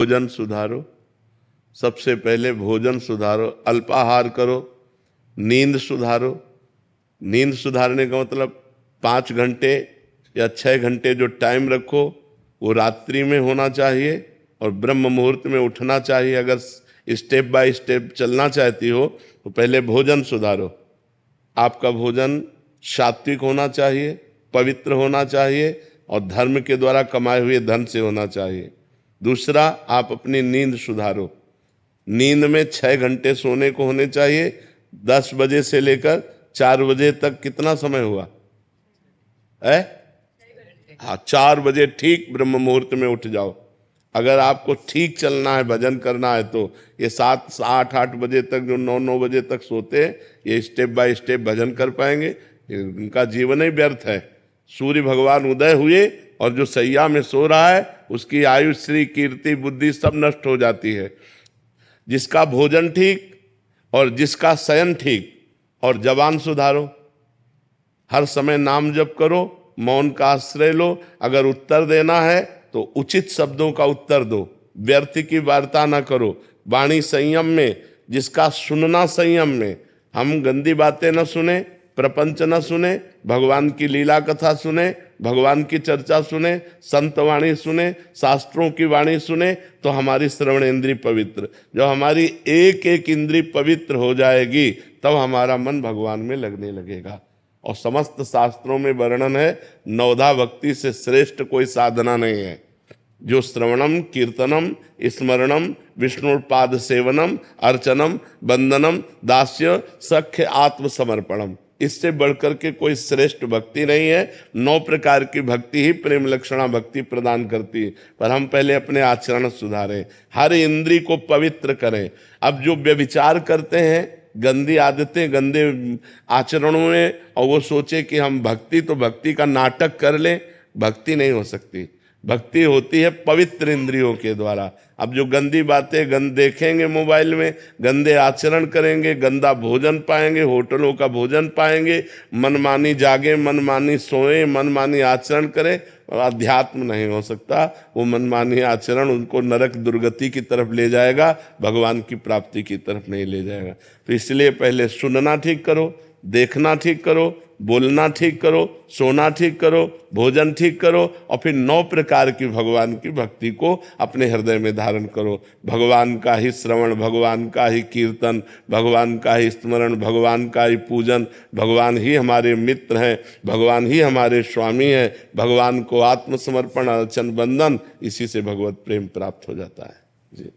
भोजन सुधारो। सबसे पहले भोजन सुधारो, अल्पाहार करो, नींद सुधारो। नींद सुधारने का मतलब 5 घंटे या 6 घंटे जो टाइम रखो वो रात्रि में होना चाहिए और ब्रह्म मुहूर्त में उठना चाहिए। अगर स्टेप बाय स्टेप चलना चाहती हो तो पहले भोजन सुधारो। आपका भोजन सात्विक होना चाहिए, पवित्र होना चाहिए और धर्म के द्वारा कमाए हुए धन से होना चाहिए। दूसरा, आप अपनी नींद सुधारो। नींद में 6 घंटे सोने को होने चाहिए। 10 बजे से लेकर 4 बजे तक कितना समय हुआ है? हाँ, 4 बजे ठीक ब्रह्म मुहूर्त में उठ जाओ। अगर आपको ठीक चलना है, भजन करना है, तो ये 7, 8, 8 बजे तक जो 9, 9 बजे तक सोते हैं, ये स्टेप बाय स्टेप भजन कर पाएंगे। उनका जीवन ही व्यर्थ है। सूर्य भगवान उदय हुए और जो सैया में सो रहा है उसकी आयु, श्री, कीर्ति, बुद्धि सब नष्ट हो जाती है। जिसका भोजन ठीक और जिसका शयन ठीक, और जबान सुधारो। हर समय नाम जप करो, मौन का आश्रय लो। अगर उत्तर देना है तो उचित शब्दों का उत्तर दो, व्यर्थ की वार्ता ना करो। वाणी संयम में, जिसका सुनना संयम में। हम गंदी बातें न सुने, प्रपंच न सुने, भगवान की लीला कथा सुने, भगवान की चर्चा सुने, संत वाणी सुने, शास्त्रों की वाणी सुने, तो हमारी श्रवण इंद्री पवित्र। जब हमारी एक एक इंद्री पवित्र हो जाएगी तब हमारा मन भगवान में लगने लगेगा। और समस्त शास्त्रों में वर्णन है, नवधा भक्ति से श्रेष्ठ कोई साधना नहीं है। जो श्रवणम, कीर्तनम, स्मरणम, विष्णुपाद सेवनम, अर्चनम, वंदनम, दास्य, सख्य, आत्मसमर्पणम, इससे बढ़कर के कोई श्रेष्ठ भक्ति नहीं है। 9 प्रकार की भक्ति ही प्रेम लक्षणा भक्ति प्रदान करती है। पर हम पहले अपने आचरण सुधारें, हर इंद्री को पवित्र करें। अब जो व्यभिचार करते हैं, गंदी आदतें, गंदे आचरणों में, और वो सोचे कि हम भक्ति, तो भक्ति का नाटक कर लें, भक्ति नहीं हो सकती। भक्ति होती है पवित्र इंद्रियों के द्वारा। अब जो गंदी बातें देखेंगे मोबाइल में, गंदे आचरण करेंगे, गंदा भोजन पाएंगे, होटलों का भोजन पाएंगे, मनमानी जागे, मनमानी सोए, मनमानी आचरण करें, अध्यात्म नहीं हो सकता। वो मनमानी आचरण उनको नरक दुर्गति की तरफ ले जाएगा, भगवान की प्राप्ति की तरफ नहीं ले जाएगा। तो इसलिए पहले सुनना ठीक करो, देखना ठीक करो, बोलना ठीक करो, सोना ठीक करो, भोजन ठीक करो, और फिर 9 प्रकार की भगवान की भक्ति को अपने हृदय में धारण करो। भगवान का ही श्रवण, भगवान का ही कीर्तन, भगवान का ही स्मरण, भगवान का ही पूजन। भगवान ही हमारे मित्र हैं, भगवान ही हमारे स्वामी हैं। भगवान को आत्मसमर्पण, अर्चन, वंदन, इसी से भगवत प्रेम प्राप्त हो जाता है। जी।